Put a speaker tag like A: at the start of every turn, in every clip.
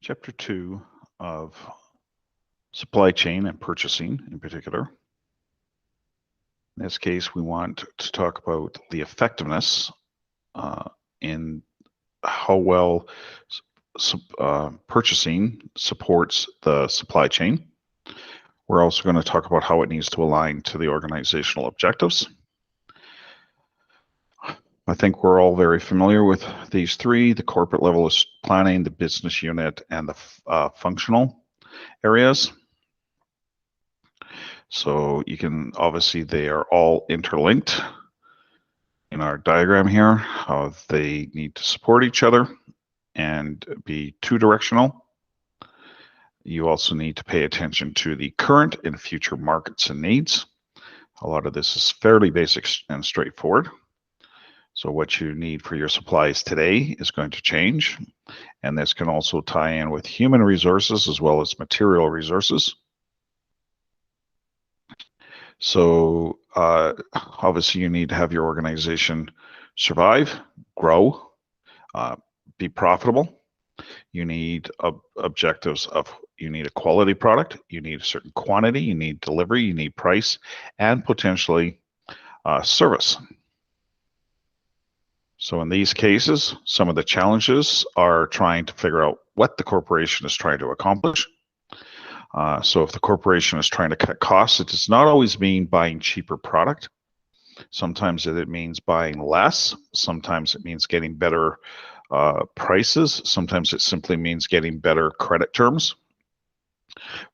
A: Chapter 2 of supply chain and purchasing in particular. In this case, we want to talk about the effectiveness in how well purchasing supports the supply chain. We're also going to talk about how it needs to align to the organizational objectives. I think we're all very familiar with these three. The corporate level is planning, the business unit, and the functional areas. So you can obviously, they are all interlinked in our diagram here, how they need to support each other and be two-directional. You also need to pay attention to the current and future markets and needs. A lot of this is fairly basic and straightforward. So what you need for your supplies today is going to change. And this can also tie in with human resources as well as material resources. So obviously you need to have your organization survive, grow, be profitable. You need objectives of, you need a quality product, you need a certain quantity, you need delivery, you need price, and potentially service. So in these cases, some of the challenges are trying to figure out what the corporation is trying to accomplish. So if the corporation is trying to cut costs, it does not always mean buying cheaper product. Sometimes it means buying less. Sometimes it means getting better prices. Sometimes it simply means getting better credit terms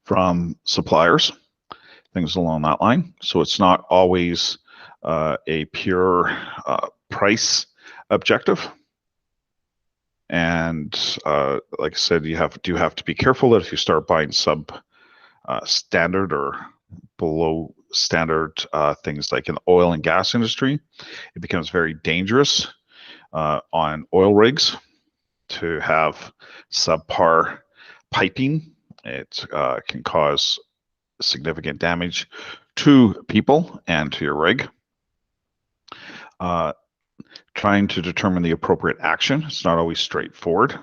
A: from suppliers, things along that line. So it's not always a pure price objective. And like I said, you do have to be careful that if you start buying standard or below standard things like in the oil and gas industry, it becomes very dangerous on oil rigs to have subpar piping. It can cause significant damage to people and to your rig. Trying to determine the appropriate action. It's not always straightforward.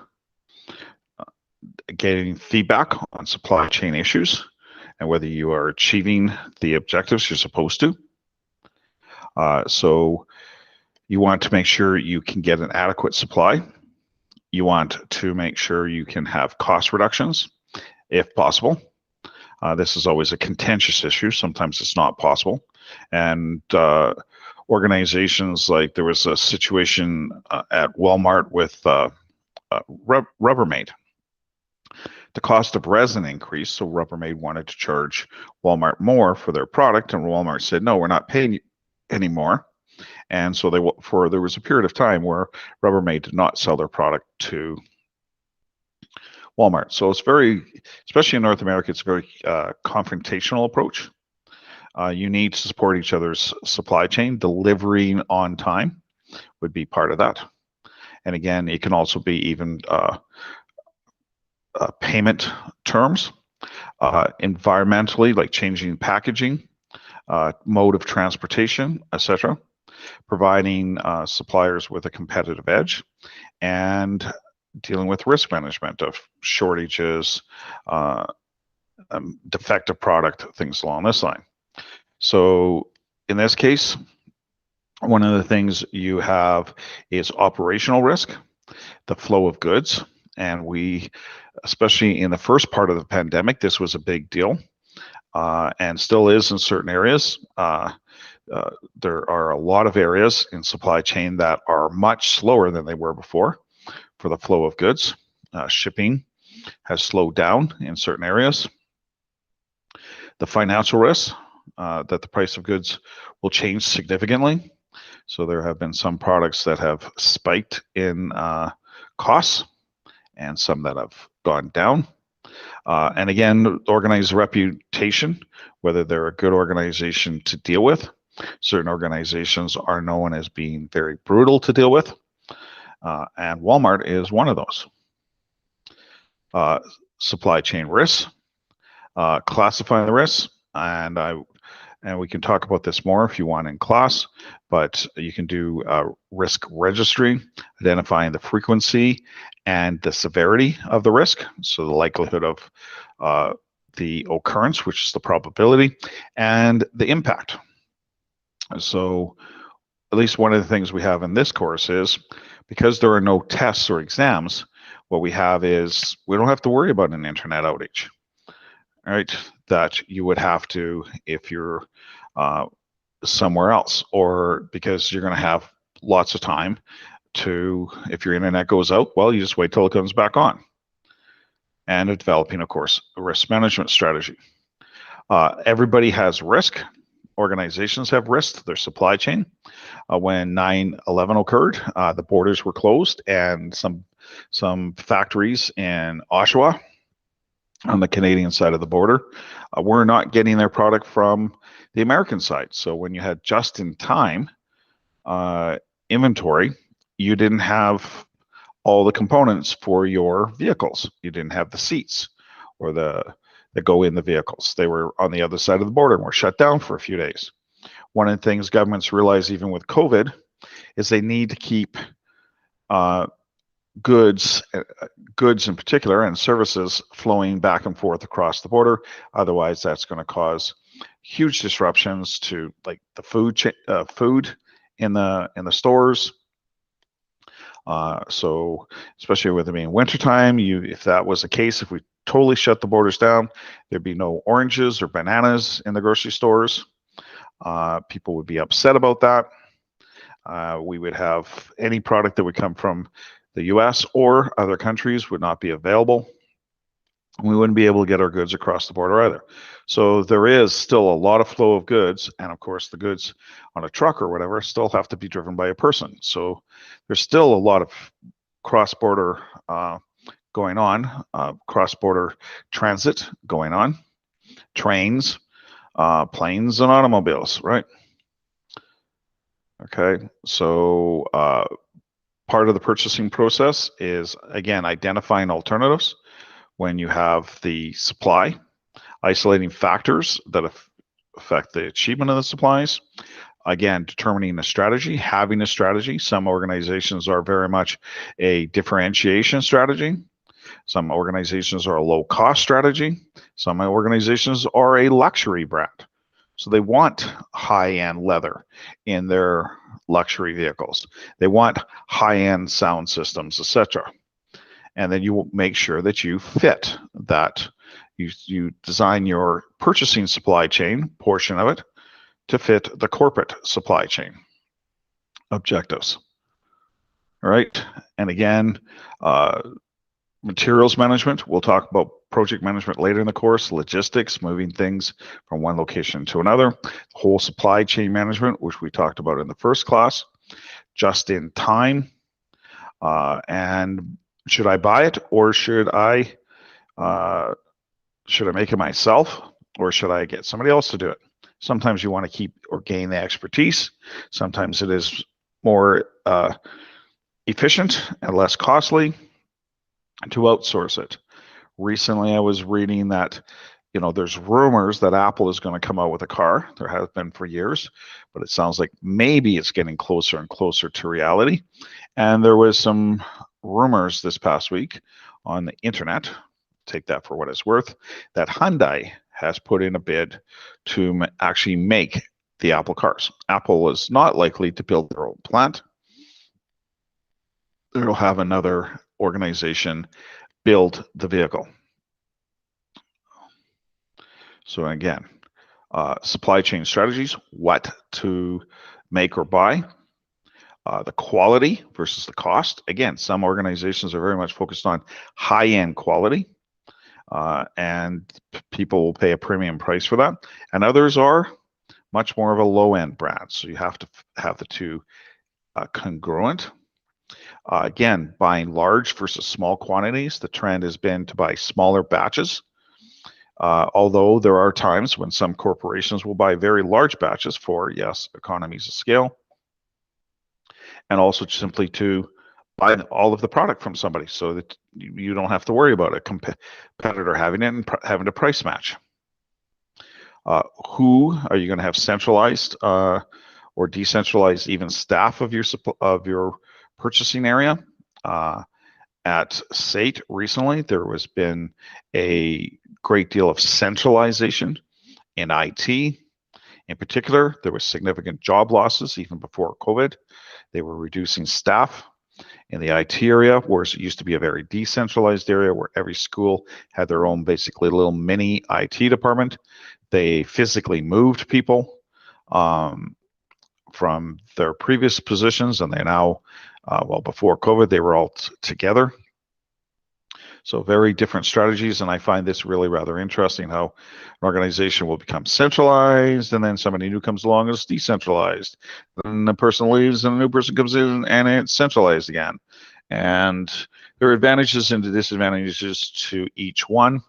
A: Getting feedback on supply chain issues and whether you are achieving the objectives you're supposed to. So you want to make sure you can get an adequate supply. You want to make sure you can have cost reductions if possible. This is always a contentious issue. Sometimes it's not possible. And organizations, like there was a situation at Walmart with Rubbermaid. The cost of resin increased, so Rubbermaid wanted to charge Walmart more for their product, and Walmart said, no, we're not paying you anymore. And so there was a period of time where Rubbermaid did not sell their product to Walmart. So it's very, especially in North America, it's a very confrontational approach. You need to support each other's supply chain. Delivering on time would be part of that. And again, it can also be even payment terms, environmentally, like changing packaging, mode of transportation, etc., providing suppliers with a competitive edge, and dealing with risk management of shortages, defective product, things along this line. So in this case, one of the things you have is operational risk, the flow of goods. And we, especially in the first part of the pandemic, this was a big deal and still is in certain areas. There are a lot of areas in supply chain that are much slower than they were before for the flow of goods. Shipping has slowed down in certain areas. The financial risks, that the price of goods will change significantly. So there have been some products that have spiked in costs and some that have gone down. And again, organized reputation, whether they're a good organization to deal with. Certain organizations are known as being very brutal to deal with. And Walmart is one of those. Supply chain risks, classifying the risks, and we can talk about this more if you want in class, but you can do risk registry, identifying the frequency and the severity of the risk, so the likelihood of the occurrence, which is the probability, and the impact. So at least one of the things we have in this course is, because there are no tests or exams, what we have is we don't have to worry about an internet outage, right? That you would have to if you're somewhere else, or because you're going to have lots of time to, if your internet goes out, well, you just wait till it comes back on. And developing, of course, a risk management strategy. Everybody has risk. Organizations have risk, their supply chain. When 9/11 occurred, the borders were closed, and some factories in Oshawa on the Canadian side of the border were not getting their product from the American side. So when you had just-in-time inventory, you didn't have all the components for your vehicles. You didn't have the seats or that go in the vehicles. They were on the other side of the border and were shut down for a few days. One of the things governments realize, even with COVID, is they need to keep goods in particular, and services flowing back and forth across the border. Otherwise, that's going to cause huge disruptions to, like, the food in the stores. So especially with it being wintertime, if that was the case, if we totally shut the borders down, there'd be no oranges or bananas in the grocery stores. People would be upset about that. We would have any product that would come from the US or other countries would not be available. We wouldn't be able to get our goods across the border either. So there is still a lot of flow of goods, and of course the goods on a truck or whatever still have to be driven by a person. So there's still a lot of cross-border going on, cross-border transit going on, trains, planes, and automobiles, right? Okay, so part of the purchasing process is, again, identifying alternatives when you have the supply, isolating factors that affect the achievement of the supplies, again, determining a strategy, having a strategy. Some organizations are very much a differentiation strategy. Some organizations are a low-cost strategy. Some organizations are a luxury brand. So they want high-end leather in their luxury vehicles. They want high-end sound systems, etc. And then you will make sure that you fit that. You design your purchasing supply chain portion of it to fit the corporate supply chain objectives. All right. And again, materials management. We'll talk about project management later in the course, logistics, moving things from one location to another, whole supply chain management, which we talked about in the first class, just in time, and should I buy it, or should I make it myself, or should I get somebody else to do it? Sometimes you want to keep or gain the expertise. Sometimes it is more efficient and less costly to outsource it. Recently, I was reading that, there's rumors that Apple is going to come out with a car. There has been for years, but it sounds like maybe it's getting closer and closer to reality. And there was some rumors this past week on the internet, take that for what it's worth, that Hyundai has put in a bid to actually make the Apple cars. Apple is not likely to build their own plant. They'll have another organization build the vehicle. So again, supply chain strategies, what to make or buy, the quality versus the cost. Again, some organizations are very much focused on high-end quality, and people will pay a premium price for that. And others are much more of a low-end brand. So you have to have the two congruent. Again, buying large versus small quantities. The trend has been to buy smaller batches. Although there are times when some corporations will buy very large batches for, yes, economies of scale, and also simply to buy all of the product from somebody so that you don't have to worry about a competitor having it and having to price match. Who are you going to have centralized or decentralized even staff of your purchasing area? at SAIT recently, there has been a great deal of centralization in IT. In particular, there was significant job losses even before COVID. They were reducing staff in the IT area, whereas it used to be a very decentralized area where every school had their own basically little mini IT department. They physically moved people from their previous positions, and they now, well, before COVID, they were all together. So very different strategies, and I find this really rather interesting how an organization will become centralized, and then somebody new comes along and it's decentralized. Then the person leaves and a new person comes in and it's centralized again. And there are advantages and disadvantages to each one.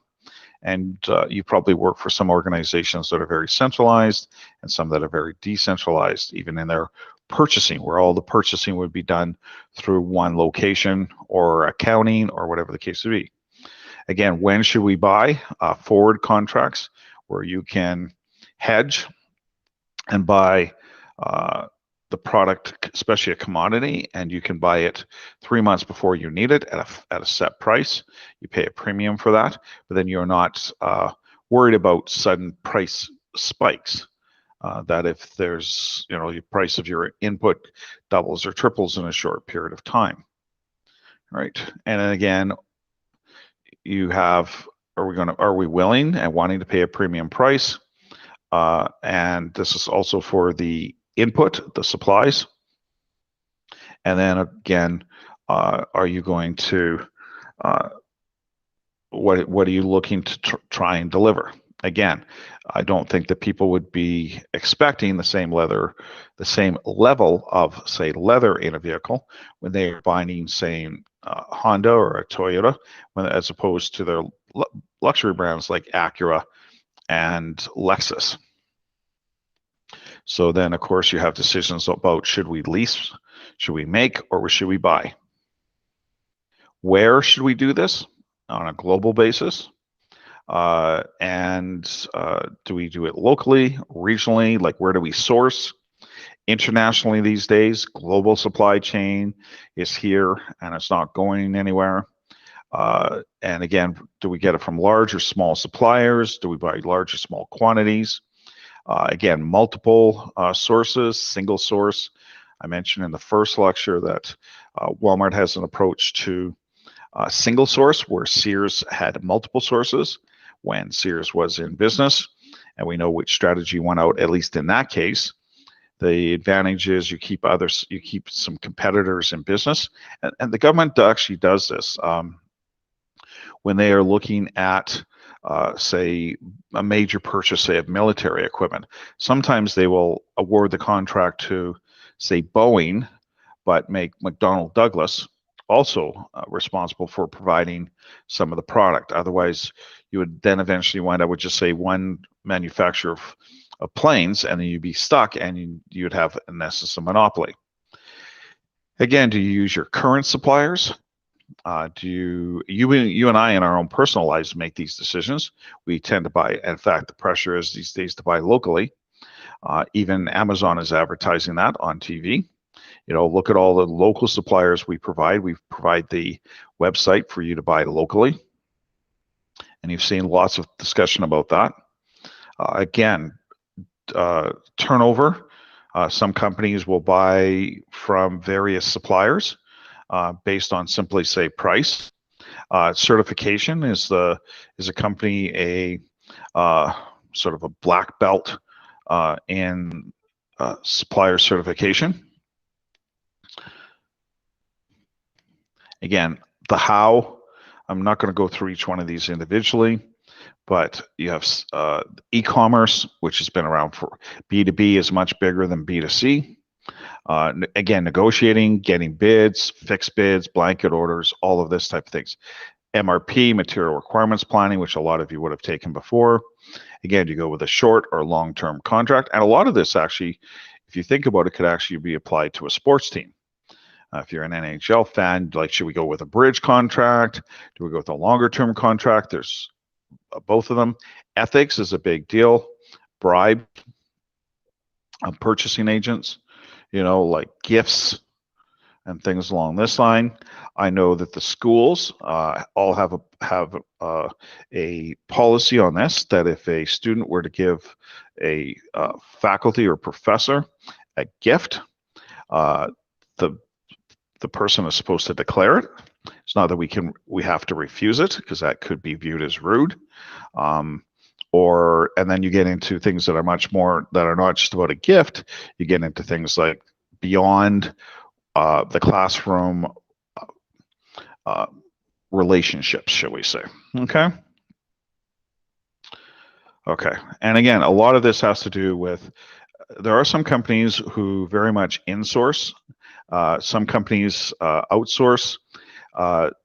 A: And you probably work for some organizations that are very centralized and some that are very decentralized, even in their purchasing, where all the purchasing would be done through one location or accounting or whatever the case would be. Again, when should we buy? Forward contracts where you can hedge and buy the product, especially a commodity, and you can buy it 3 months before you need it at a set price. You pay a premium for that, but then you're not worried about sudden price spikes. That if there's, the price of your input doubles or triples in a short period of time, right? And then again, you have, are we willing and wanting to pay a premium price? And this is also for the input, the supplies. And then again, are you going to, what are you looking to try and deliver? Again, I don't think that people would be expecting the same level of, say, leather in a vehicle when they are buying, say, Honda or a Toyota, as opposed to their luxury brands like Acura and Lexus. So then, of course, you have decisions about should we lease, should we make, or should we buy? Where should we do this? On a global basis? And do we do it locally, regionally? Like, where do we source? Internationally these days, global supply chain is here and it's not going anywhere. And again, do we get it from large or small suppliers? Do we buy large or small quantities? Again, multiple sources, single source. I mentioned in the first lecture that Walmart has an approach to single source where Sears had multiple sources when Sears was in business, and we know which strategy won out, at least in that case. The advantage is you keep some competitors in business, and the government actually does this. When they are looking at say a major purchase, say, of military equipment, sometimes they will award the contract to, say, Boeing, but make McDonnell Douglas also responsible for providing some of the product. Otherwise, you would then eventually wind up with just, say, one manufacturer of planes, and then you'd be stuck and you'd have, in essence, a monopoly. Again, do you use your current suppliers? Do you and I in our own personal lives make these decisions? We tend to buy, in fact, the pressure is these days to buy locally. Even Amazon is advertising that on TV. Look at all the local suppliers we provide. We provide the website for you to buy locally. And you've seen lots of discussion about that. Again, turnover. Some companies will buy from various suppliers based on simply, say, price. Certification is a company a sort of a black belt in supplier certification. Again, the how, I'm not going to go through each one of these individually, but you have e-commerce, which has been around for B2B, is much bigger than B2C. Again, negotiating, getting bids, fixed bids, blanket orders, all of this type of things. MRP, material requirements planning, which a lot of you would have taken before. Again, you go with a short or long-term contract. And a lot of this actually, if you think about it, could actually be applied to a sports team. If you're an NHL fan, like, should we go with a bridge contract? Do we go with a longer-term contract? There's both of them. Ethics is a big deal. Bribe, purchasing agents, like gifts and things along this line. I know that the schools all have a policy on this, that if a student were to give a faculty or professor a gift, the person is supposed to declare it. It's not that we have to refuse it, because that could be viewed as rude. And then you get into things that are much more, that are not just about a gift. You get into things like beyond the classroom relationships, shall we say. Okay. Okay. And again, a lot of this has to do with, there are some companies who very much insource. Some companies outsource.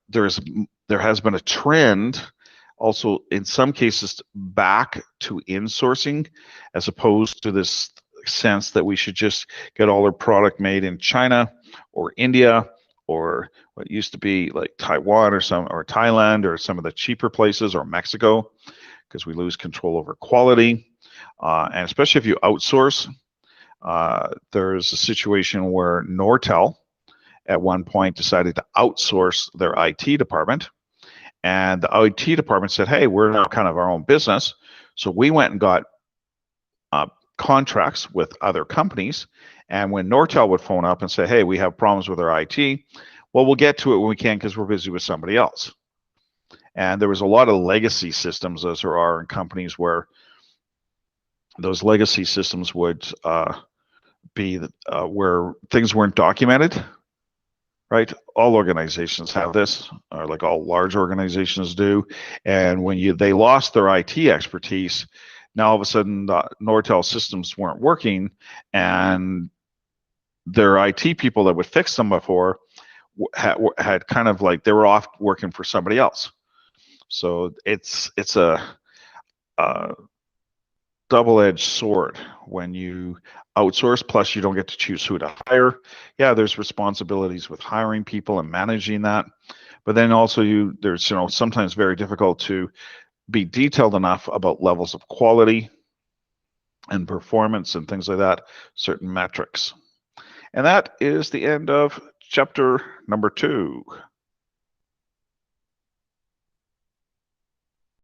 A: There has been a trend also in some cases back to insourcing, as opposed to this sense that we should just get all our product made in China or India, or what used to be like Taiwan or Thailand, or some of the cheaper places, or Mexico, because we lose control over quality. And especially if you outsource, there's a situation where Nortel at one point decided to outsource their IT department. And the IT department said, hey, we're now kind of our own business. So we went and got contracts with other companies. And when Nortel would phone up and say, hey, we have problems with our IT, well, we'll get to it when we can, because we're busy with somebody else. And there was a lot of legacy systems, as there are in companies, where those legacy systems would be where things weren't documented. Right? All organizations have this, or like all large organizations do. And when they lost their IT expertise, now all of a sudden Nortel systems weren't working, and their IT people that would fix them before had kind of like, they were off working for somebody else. So it's a double-edged sword when you outsource, plus you don't get to choose who to hire. Yeah, there's responsibilities with hiring people and managing that, but then also there's sometimes very difficult to be detailed enough about levels of quality and performance and things like that, certain metrics. And that is the end of chapter number 2.